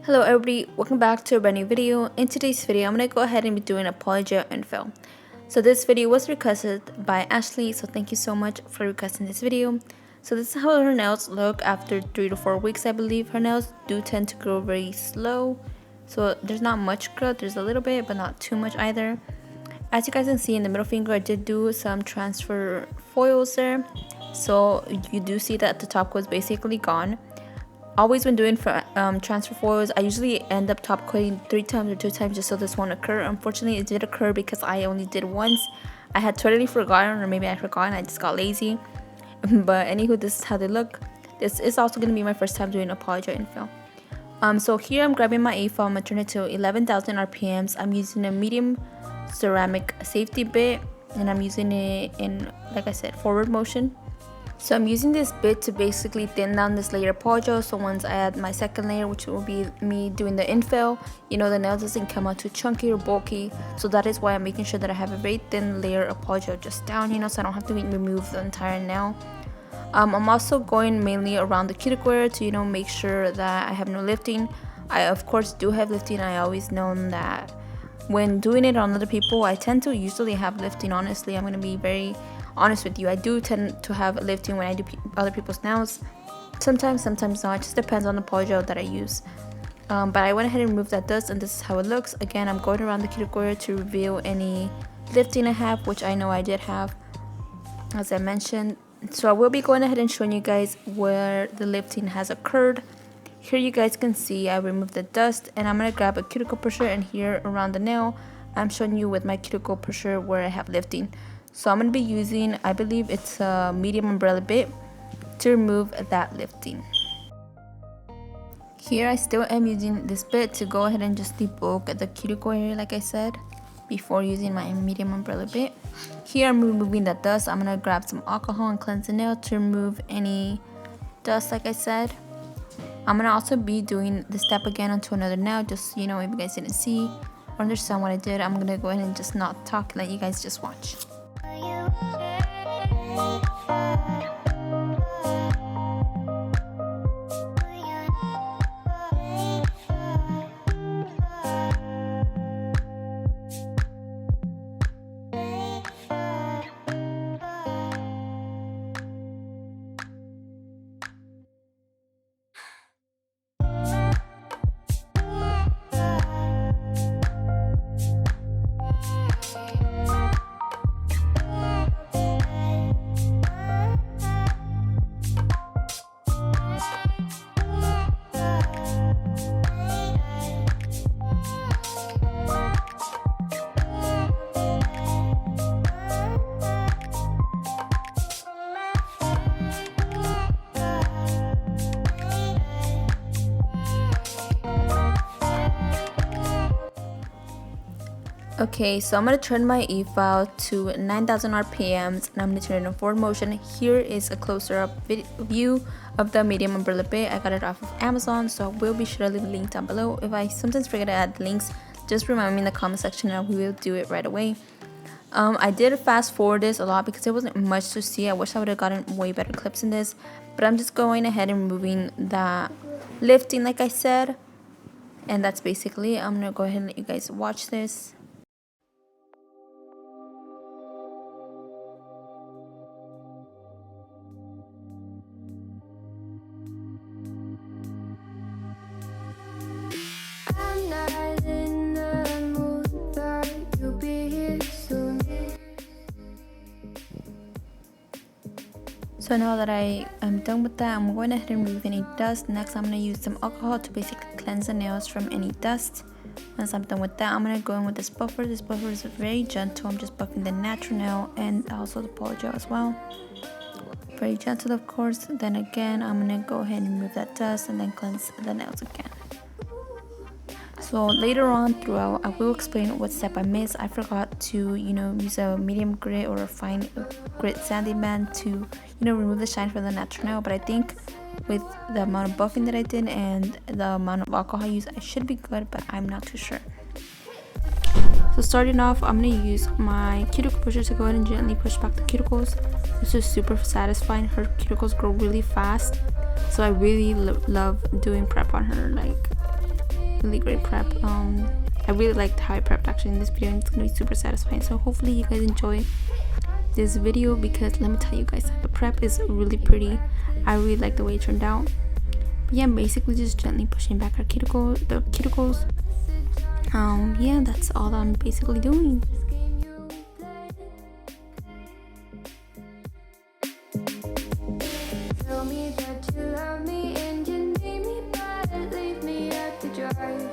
Hello everybody, welcome back to a brand new video. In today's video, I'm going to go ahead and be doing a Polygel Infill. So this video was requested by Ashley, so thank you so much for requesting this video. So this is how her nails look after 3 to 4 weeks, I believe. Her nails do tend to grow very slow, so there's not much growth. There's a little bit, but not too much either. As you guys can see in the middle finger, I did do some transfer foils there. So you do see that the top coat is basically gone. Always when doing for transfer foils, I usually end up top coating 3 times or 2 times just so this won't occur. Unfortunately, it did occur because I only did once. I had totally forgotten, or maybe I forgot and I just got lazy. But anywho, this is how they look. This is also going to be my first time doing a Polygel Infill. So here I'm grabbing my A-file. I'm going to turn it to 11,000 RPMs. I'm using a medium ceramic safety bit, and I'm using it in, like I said, forward motion. So I'm using this bit to basically thin down this layer of polygel, so once I add my second layer, which will be me doing the infill, you know, the nail doesn't come out too chunky or bulky. So that is why I'm making sure that I have a very thin layer of polygel just down, you know, so I don't have to remove the entire nail. I'm also going mainly around the cuticle area to, you know, make sure that I have no lifting. I of course do have lifting. I always known that when doing it on other people, I tend to usually have lifting. Honestly, I'm going to be very honest with you. I do tend to have lifting when I do other people's nails. Sometimes not. It just depends on the polygel that I use. But I went ahead and removed that dust, and this is how it looks. Again, I'm going around the cuticle area to reveal any lifting I have, which I know I did have, as I mentioned. So I will be going ahead and showing you guys where the lifting has occurred. Here you guys can see I removed the dust, and I'm going to grab a cuticle pusher, and here around the nail I'm showing you with my cuticle pusher where I have lifting. So I'm going to be using, I believe it's a medium umbrella bit to remove that lifting. Here I still am using this bit to go ahead and just debulk the cuticle area, like I said, before using my medium umbrella bit. Here I'm removing the dust. I'm going to grab some alcohol and cleanse the nail to remove any dust, like I said. I'm going to also be doing this step again onto another nail, just, you know, if you guys didn't see or understand what I did. I'm going to go ahead and just not talk and let you guys just watch. Okay, so I'm going to turn my E-file to 9,000 RPMs, and I'm going to turn it in forward motion. Here is a closer up view of the medium umbrella bit. I got it off of Amazon, so I will be sure to leave a link down below. If I sometimes forget to add links, just remind me in the comment section and we will do it right away. I did fast forward this a lot because there wasn't much to see. I wish I would have gotten way better clips in this, but I'm just going ahead and removing that lifting, like I said, and that's basically it. I'm going to go ahead and let you guys watch this. So now that I am done with that, I'm going ahead and remove any dust. Next, I'm going to use some alcohol to basically cleanse the nails from any dust. Once I'm done with that, I'm going to go in with this buffer. This buffer is very gentle. I'm just buffing the natural nail and also the polygel as well. Very gentle, of course. Then again, I'm going to go ahead and remove that dust and then cleanse the nails again. So later on throughout, I will explain what step I missed. I forgot to, you know, use a medium grit or a fine grit sanding band to, you know, remove the shine from the natural nail. But I think with the amount of buffing that I did and the amount of alcohol I used, I should be good, but I'm not too sure. So starting off, I'm going to use my cuticle pusher to go ahead and gently push back the cuticles. This is super satisfying. Her cuticles grow really fast, so I really love doing prep on her. Like, really great prep. I really liked how I prepped actually in this video, and it's gonna be super satisfying. So hopefully you guys enjoy this video, because let me tell you guys, the prep is really pretty. I really like the way it turned out. But yeah, I'm basically just gently pushing back the cuticles. Yeah, that's all that I'm basically doing. Tell me that you love me and you need me, but leave me out to dry.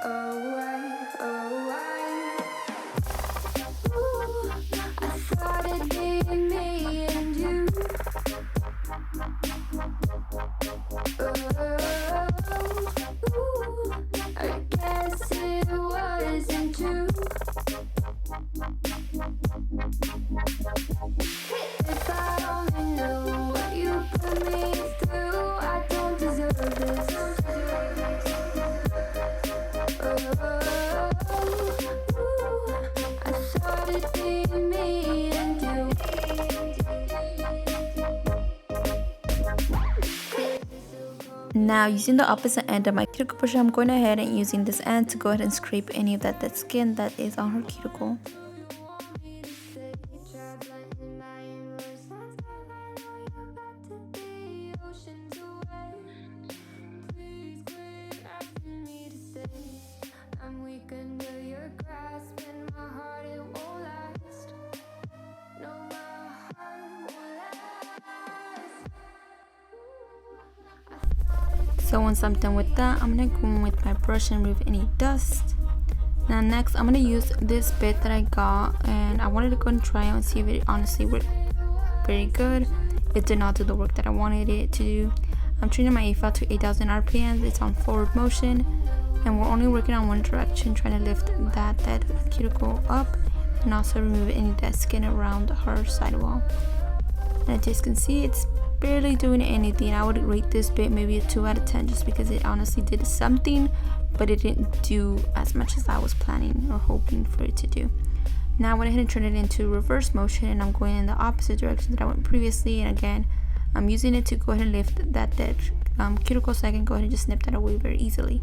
Oh, why? Ooh, I thought it'd be me and you. Ooh, I guess it wasn't true. If I only knew what you put me through, I don't deserve this. I thought it'd be me and you. Now, using the opposite end of my cuticle pusher, I'm going ahead and using this end to go ahead and scrape any of that dead skin that is on her cuticle. I'm weak under your grasp, and my heart, it won't last. No, my heart won't last. So once I'm done with that, I'm gonna go in with my brush and remove any dust. Now next, I'm gonna use this bit that I got, and I wanted to go and try it and see if it honestly worked very good. It did not do the work that I wanted it to do. I'm tuning my 𝚑𝚑𝚘𝚍 to 8,000 RPM. It's on forward motion, and we're only working on one direction, trying to lift that dead cuticle up and also remove any dead skin around her sidewall. And as you can see, it's barely doing anything. I would rate this bit maybe a 2 out of 10 just because it honestly did something, but it didn't do as much as I was planning or hoping for it to do. Now I went ahead and turned it into reverse motion, and I'm going in the opposite direction that I went previously, and again I'm using it to go ahead and lift that dead cuticle so I can go ahead and just snip that away very easily.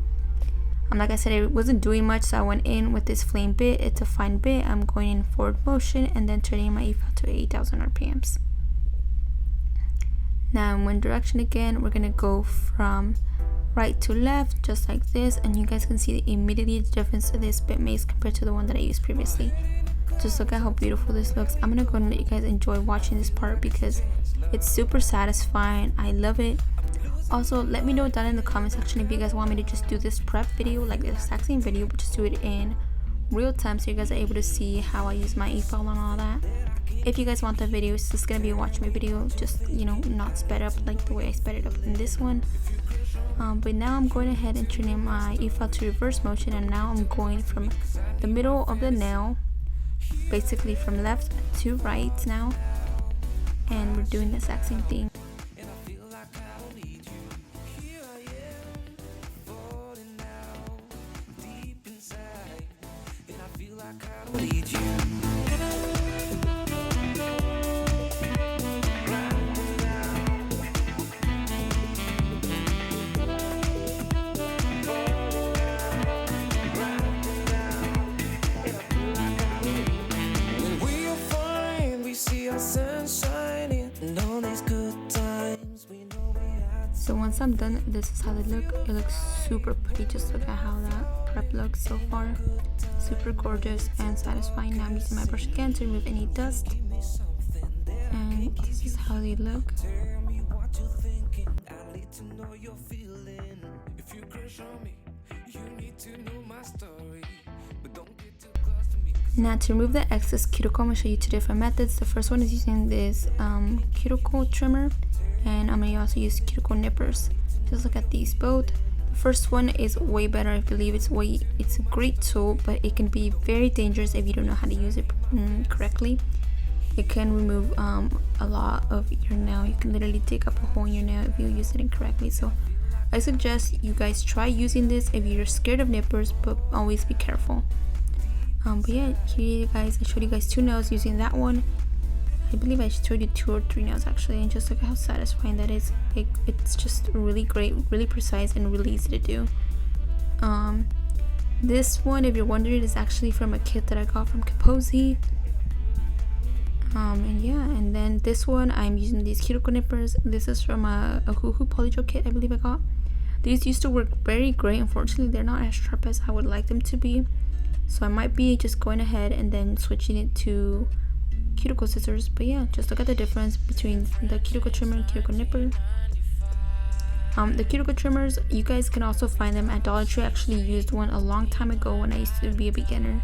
Like I said, it wasn't doing much, so I went in with this flame bit. It's a fine bit. I'm going in forward motion and then turning my 𝚑𝚑𝚘𝚍 to 8,000 RPMs. Now in one direction again, we're gonna go from right to left just like this, and you guys can see immediately the difference of this bit makes compared to the one that I used previously. Just look at how beautiful this looks. I'm gonna go and let you guys enjoy watching this part because it's super satisfying. I love it. Also, let me know down in the comment section if you guys want me to just do this prep video, like the exact same video, but just do it in real time so you guys are able to see how I use my 𝚑𝚑𝚘𝚑𝚘 and all that. If you guys want the video, it's just gonna be a watch me video, just, you know, not sped up like the way I sped it up in this one. But now I'm going ahead and turning my 𝚑𝚑𝚘𝚑𝚘 to reverse motion, and now I'm going from the middle of the nail, basically from left to right now, and we're doing the exact same thing. So once I'm done, this is how they look. It looks super pretty. Just look at how that prep looks so far. Super gorgeous and satisfying. Now I'm using my brush again to remove any dust, and this is how they look. Now to remove the excess cuticle, I'm going to show you 2 different methods. The first one is using this cuticle trimmer, and I'm going to also use cuticle nippers. Just look at these both. The first one is way better. I believe it's a great tool, but it can be very dangerous if you don't know how to use it correctly. It can remove a lot of your nail. You can literally dig up a hole in your nail if you use it incorrectly. So I suggest you guys try using this if you're scared of nippers, but always be careful. But yeah, here you guys, I showed you guys 2 nails using that one. I believe I showed you 2 or 3 nails actually, and just look at how satisfying that is. It's just really great, really precise, and really easy to do. This one, if you're wondering, is actually from a kit that I got from 𝚞𝚎𝚍𝚞𝚘𝚍. And yeah, and then this one I'm using these cuticle nippers. This is from a 𝚠𝚠 polygel kit I believe I got. These used to work very great. Unfortunately, they're not as sharp as I would like them to be, so I might be just going ahead and then switching it to cuticle scissors. But yeah, just look at the difference between the cuticle trimmer and cuticle nipper. The cuticle trimmers, you guys can also find them at Dollar Tree. I actually used one a long time ago when I used to be a beginner.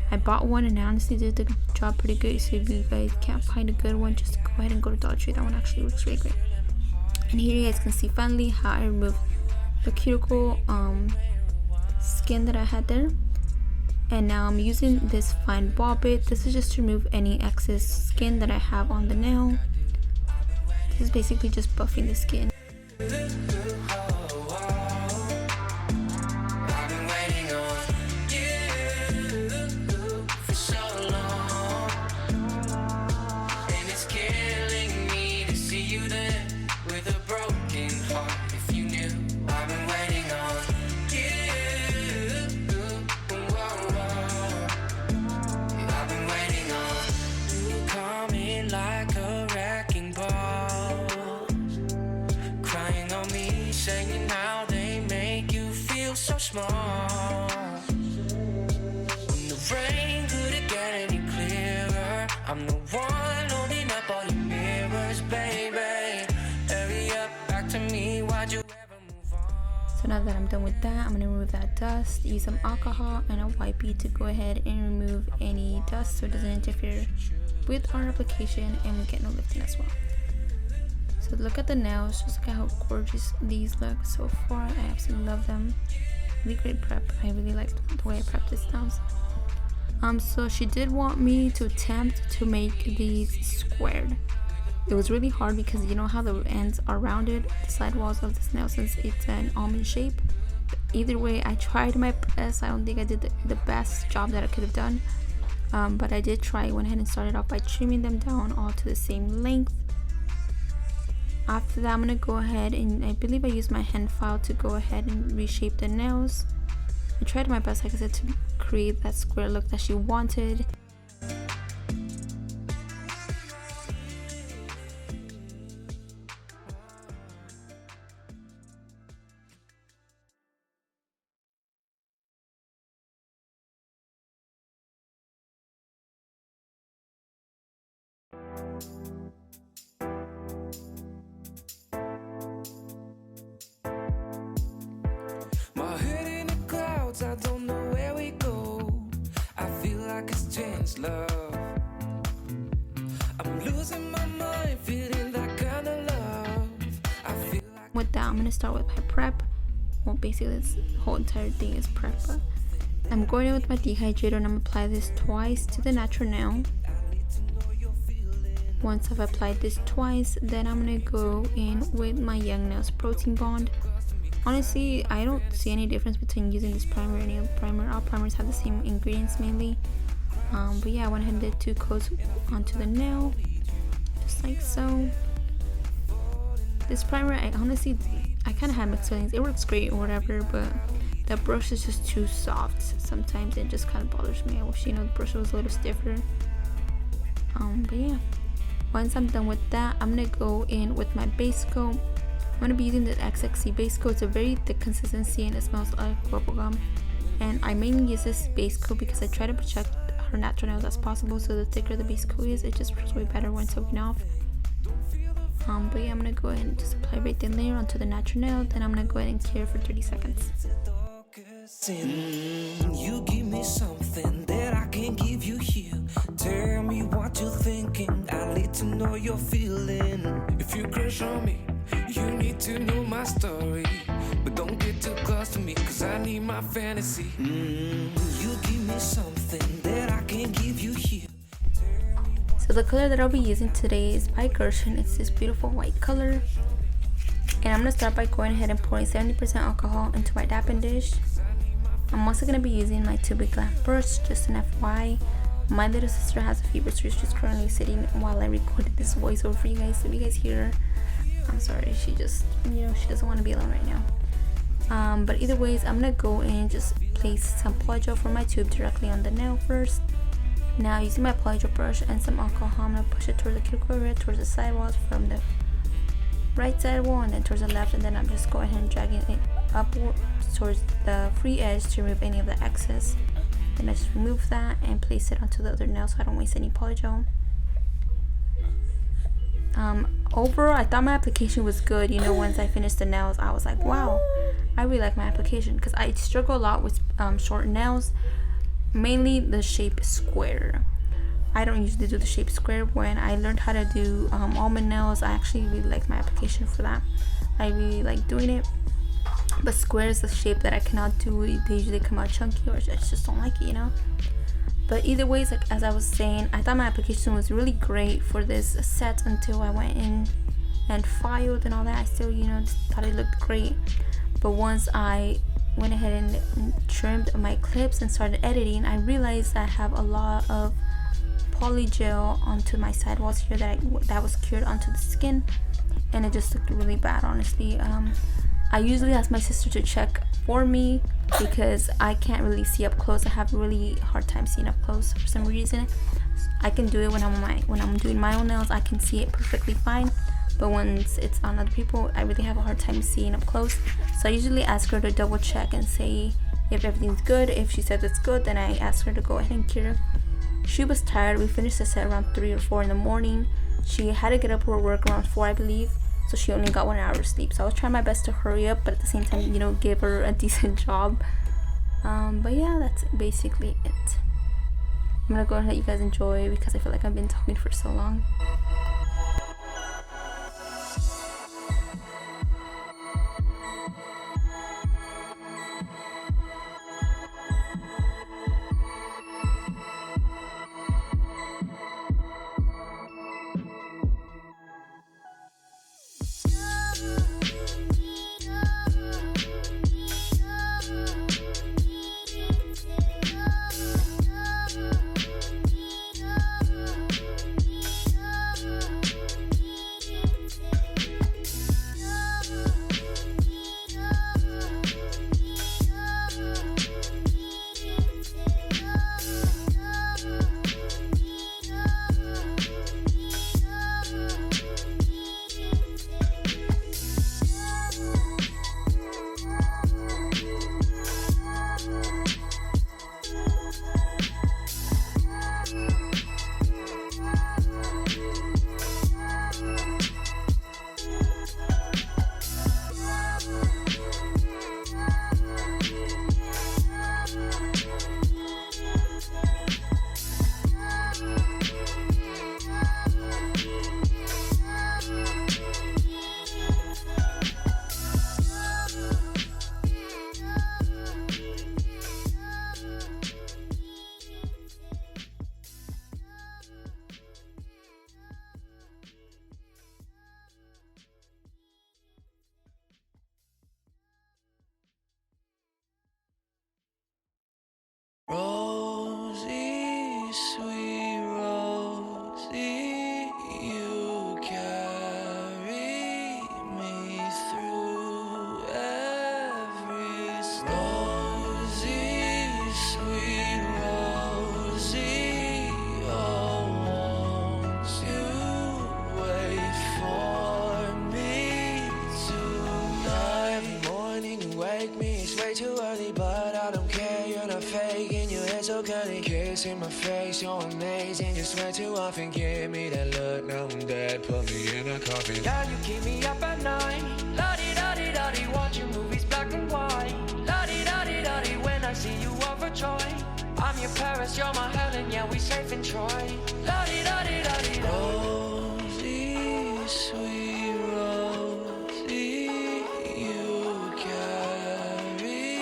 I bought one and I honestly did the job pretty good. So if you guys can't find a good one, just go ahead and go to Dollar Tree. That one actually works really great. And here you guys can see finally how I removed the cuticle skin that I had there. And now I'm using this fine ball bit. This is just to remove any excess skin that I have on the nail. This is basically just buffing the skin. Saying how they make you feel so small. When the rain couldn't get any clearer, I'm the one holding up all your mirrors, baby. Hurry up, back to me, why'd you ever move on? So now that I'm done with that, I'm going to remove that dust, use some alcohol and a wipey to go ahead and remove any dust so it doesn't interfere with our application and we get no lifting as well. So look at the nails, just look at how gorgeous these look so far. I absolutely love them. Really great prep. I really like the way I prepped these nails. So she did want me to attempt to make these squared. It was really hard because you know how the ends are rounded, the side walls of this nail, since it's an almond shape. But either way, I tried my best. I don't think I did the best job that I could have done. But I did try. I went ahead and started off by trimming them down all to the same length. After that, I'm going to go ahead and I believe I used my hand file to go ahead and reshape the nails. I tried my best, like I said, to create that square look that she wanted. I don't know where we go. I feel like it's changed love. I'm losing my mind, feeling that kind of love. I feel like with that, I'm going to start with my prep. Well, basically this whole entire thing is prep, but I'm going in with my dehydrator and I'm going to apply this twice to the natural nail. Once I've applied this twice, then I'm going to go in with my Young Nails Protein Bond. Honestly, I don't see any difference between using this primer and any other primer. All primers have the same ingredients mainly. But yeah, I went ahead and did 2 coats onto the nail, just like so. This primer, I kind of have mixed feelings. It works great or whatever, but the brush is just too soft. Sometimes it just kind of bothers me. I wish, the brush was a little stiffer. But yeah, once I'm done with that, I'm gonna go in with my base coat. I'm going to be using the XXC base coat. It's a very thick consistency and it smells like bubblegum. And I mainly use this base coat because I try to protect her natural nails as possible. So the thicker the base coat is, it just works way better when soaking off. But yeah, I'm going to go ahead and just apply right thin layer onto the natural nail. Then I'm going to go ahead and cure for 30 seconds. You give me something that I can't give you here. Tell me what you're thinking. I need to know you're feeling. If you crush on me, you need to know my story. But don't get too close to me, cause I need my fantasy. You give me something that I can't give you here. So the color that I'll be using today is by Gershon. It's this beautiful white color. And I'm going to start by going ahead and pouring 70% alcohol into my dapping dish. I'm also going to be using my 2-big lamp brush, just an FYI. My little sister has a fever, so she's currently sitting while I recorded this voiceover for you guys. So if you guys hear her, I'm sorry, she just, she doesn't want to be alone right now. But either ways, I'm gonna go and just place some polygel for my tube directly on the nail first. Now using my polygel brush and some alcohol, I'm gonna push it towards the cuticle area, towards the side walls from the right side wall and then towards the left, and then I'm just going ahead and dragging it upward towards the free edge to remove any of the excess. Then I just remove that and place it onto the other nail so I don't waste any polygel. Overall, I thought my application was good. You know, once I finished the nails, I was like, wow, I really like my application, because I struggle a lot with short nails, mainly the shape square. I don't usually do the shape square. When I learned how to do almond nails, I actually really like my application for that. I really like doing it. But square is the shape that I cannot do. They usually come out chunky, or I just don't like it, you know. But either ways, like as I was saying, I thought my application was really great for this set until I went in and filed and all that. I still, you know, thought it looked great. But once I went ahead and trimmed my clips and started editing, I realized I have a lot of polygel onto my sidewalls here that was cured onto the skin, and it just looked really bad, honestly. I usually ask my sister to check for me because I can't really see up close. I have a really hard time seeing up close for some reason. I can do it when I'm doing my own nails. I can see it perfectly fine, but once it's on other people, I really have a hard time seeing up close. So I usually ask her to double check and say if everything's good. If she says it's good, then I ask her to go ahead and cure. She was tired. We finished the set around 3 or 4 in the morning. She had to get up for work around 4, I believe, so she only got 1 hour of sleep. So I was trying my best to hurry up, but at the same time, you know, give her a decent job. But yeah, that's basically it. I'm gonna go and let you guys enjoy because I feel like I've been talking for so long. Rosie, sweet Rosie, you carry me through every storm. Rosie, sweet Rosie, oh, won't you wait for me tonight? Every morning you wake me, it's way too early, but I don't care, you're not faking, your hair's so curly. Kiss in my face, you're amazing, you swear too often, give me that look, now I'm dead, put me in a coffin. Yeah, you keep me up at night, la-di-da-di-da-di, watching movies black and white, la-di-da-di-da-di, when I see you overjoyed, I'm your Paris, you're my Helen, yeah, we safe in Troy, la-di-da-di-da-di-da. Rosie, sweet Rosie, you carry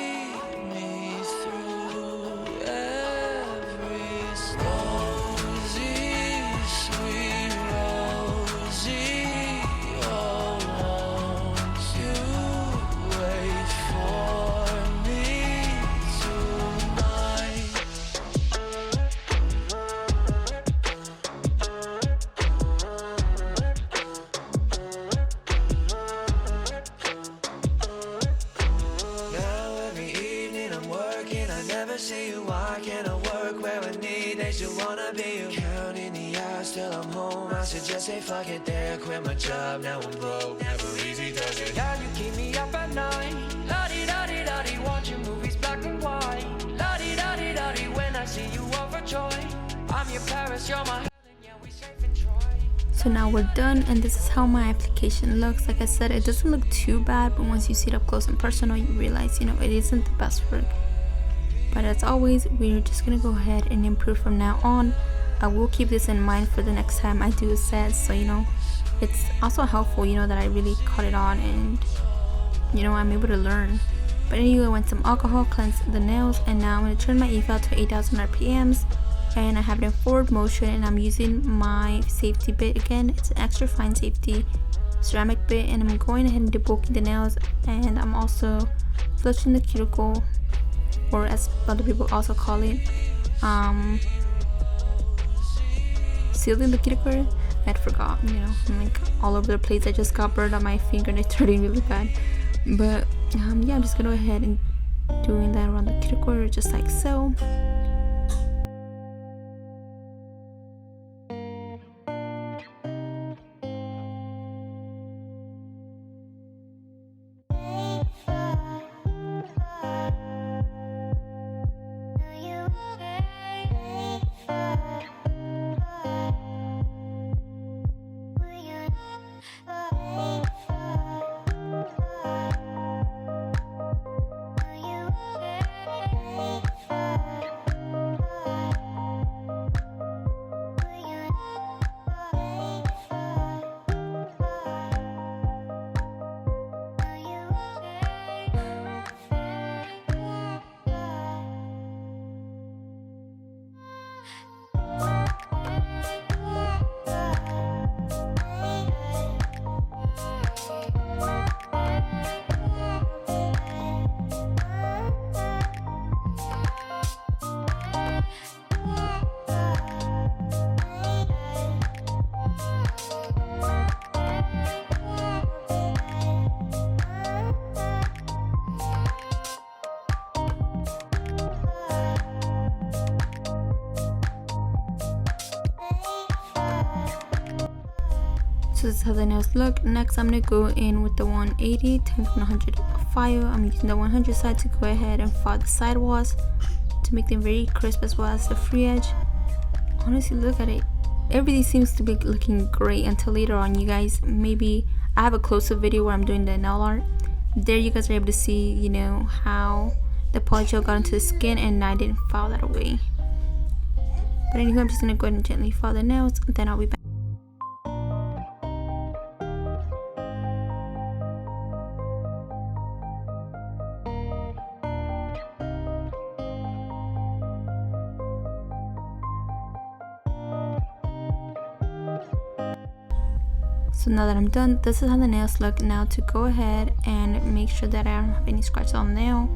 me through every storm. Rosie, sweet Rosie, oh, won't you wait for me tonight? makes you wanna be you. Counting the hours till I'm home. I should just say fuck it there, quit my job, now I'm broke. Never easy does it. Yeah, you keep me up at night. La-di-da-di-da-di, watching movies black and white. La-di-da-di-da-di, when I see you overjoyed. I'm your Paris, you're my Helen, yeah, we safe in Troy. So now we're done, and this is how my application looks. Like I said, it doesn't look too bad, but once you see it up close and personal, you realize, you know, it isn't the best work. But as always, we're just gonna go ahead and improve from now on. I will keep this in mind for the next time I do a set, so you know, it's also helpful, you know, that I really caught it on and you know, I'm able to learn. But anyway, I went some alcohol, cleansed the nails, and now I'm gonna turn my eval to 8,000 RPMs, and I have it in forward motion, and I'm using my safety bit again. It's an extra fine safety ceramic bit, and I'm going ahead and debulking the nails, and I'm also flushing the cuticle, or as other people also call it, sealing the cuticle. I'd forgot, you know, I'm like all over the place. I just got burned on my finger and it's hurting really bad. But yeah, I'm just gonna go ahead and doing that around the cuticle, just like so. So this is how the nails look. Next, I'm gonna go in with the 180 times 100 file. I'm using the 100 side to go ahead and file the sidewalls to make them very crisp, as well as the free edge. Honestly, look at it. Everything seems to be looking great until later on, you guys. Maybe I have a close-up video where I'm doing the nail art. There you guys are able to see, you know, how the polygel got into the skin, and I didn't file that away. But anyway, I'm just gonna go ahead and gently file the nails, then I'll be back. So now that I'm done, this is how the nails look. Now to go ahead and make sure that I don't have any scratches on the nail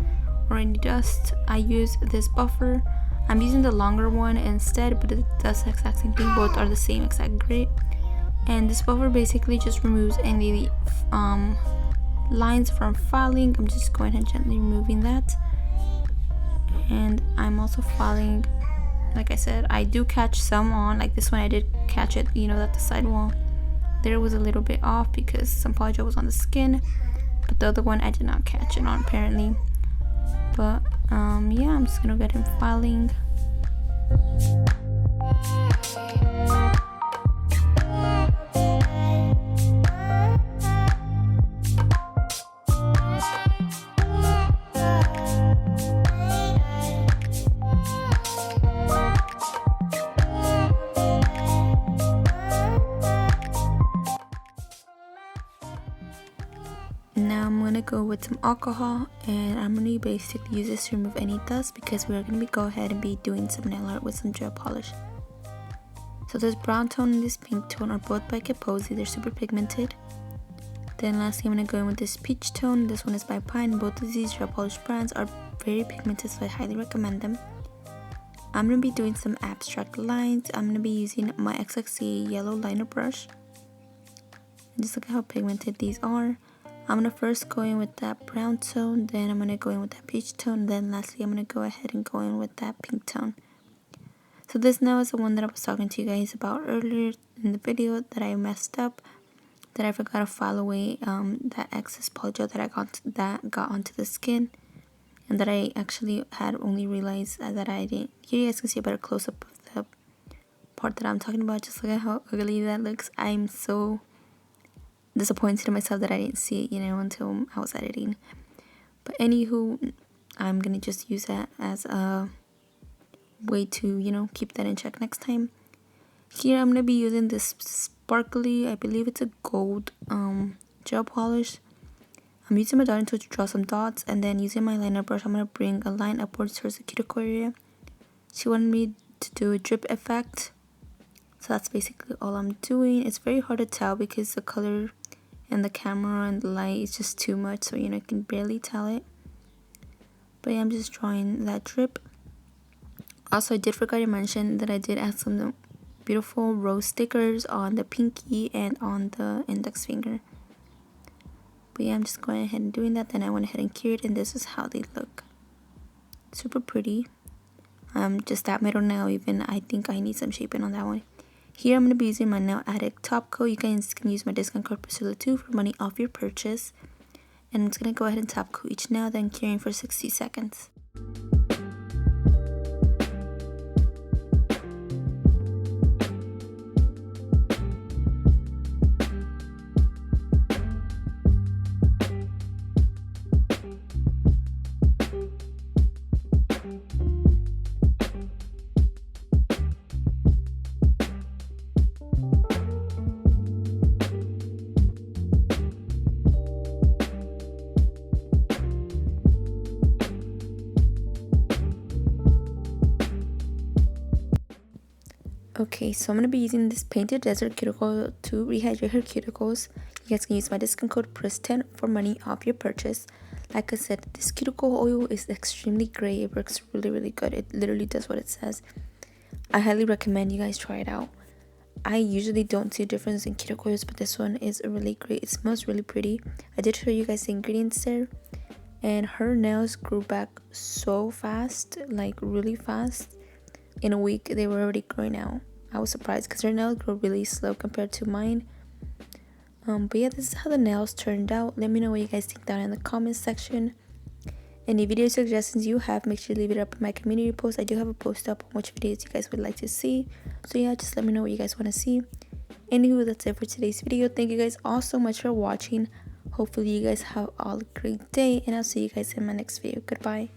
or any dust, I use this buffer. I'm using the longer one instead, but it does the exact same thing. Both are the same exact grit. And this buffer basically just removes any lines from filing. I'm just going ahead and gently removing that. And I'm also filing, like I said, I do catch some on, like this one I did catch it, you know, that the sidewall there was a little bit off because some polygel was on the skin, but the other one I did not catch it on apparently. But yeah, I'm just gonna get him filing. Now I'm gonna go with some alcohol, and I'm gonna basically use this to remove any dust because we're gonna go ahead and be doing some nail art with some gel polish. So this brown tone and this pink tone are both by 𝚞𝚎𝚎𝚍. They're super pigmented. Then lastly, I'm gonna go in with this peach tone. This one is by Pine. Both of these gel polish brands are very pigmented, so I highly recommend them. I'm gonna be doing some abstract lines. I'm gonna be using my 𝚤𝚤𝚎𝚍 yellow liner brush. And just look at how pigmented these are. I'm gonna first go in with that brown tone, then I'm gonna go in with that peach tone, then lastly I'm gonna go ahead and go in with that pink tone. So So this nail is the one that I was talking to you guys about earlier in the video that I messed up, that I forgot to file away that excess polygel that got onto the skin, and that I actually had only realized that I didn't. Here you guys can see a better close-up of the part that I'm talking about. Just look at how ugly that looks. I'm so disappointed in myself that I didn't see it, until I was editing. But anywho, I'm gonna just use that as a way to, keep that in check next time. Here I'm gonna be using this sparkly, I believe it's a gold gel polish. I'm using my dotting tool to draw some dots, and then using my liner brush, I'm gonna bring a line upwards towards the cuticle area. She wanted me to do a drip effect, so that's basically all I'm doing. It's very hard to tell because the color and the camera and the light is just too much, so you can barely tell it. But yeah, I'm just drawing that drip. Also, I did forget to mention that I did add some beautiful rose stickers on the pinky and on the index finger. But yeah, I'm just going ahead and doing that. Then I went ahead and cured, and this is how they look. Super pretty. Just that middle nail, even I think I need some shaping on that one. Here I'm going to be using my nail Addict top coat. You guys can use my discount code PRISCILA2 for money off your purchase. And I'm just going to go ahead and top coat each nail, then curing for 60 seconds. Okay, so I'm going to be using this Painted Desert Cuticle to rehydrate her cuticles. You guys can use my discount code PRIS10 for money off your purchase. Like I said, this cuticle oil is extremely great. It works really, really good. It literally does what it says. I highly recommend you guys try it out. I usually don't see a difference in cuticle oils, but this one is really great. It smells really pretty. I did show you guys the ingredients there. And her nails grew back so fast, like really fast. In a week, they were already growing out. I was surprised because her nails grow really slow compared to mine. But yeah, this is how the nails turned out. Let me know what you guys think down in the comments section. Any video suggestions you have, make sure you leave it up in my community post. I do have a post up on which videos you guys would like to see. So yeah, just let me know what you guys want to see. Anywho, that's it for today's video. Thank you guys all so much for watching. Hopefully you guys have all a great day, and I'll see you guys in my next video. Goodbye.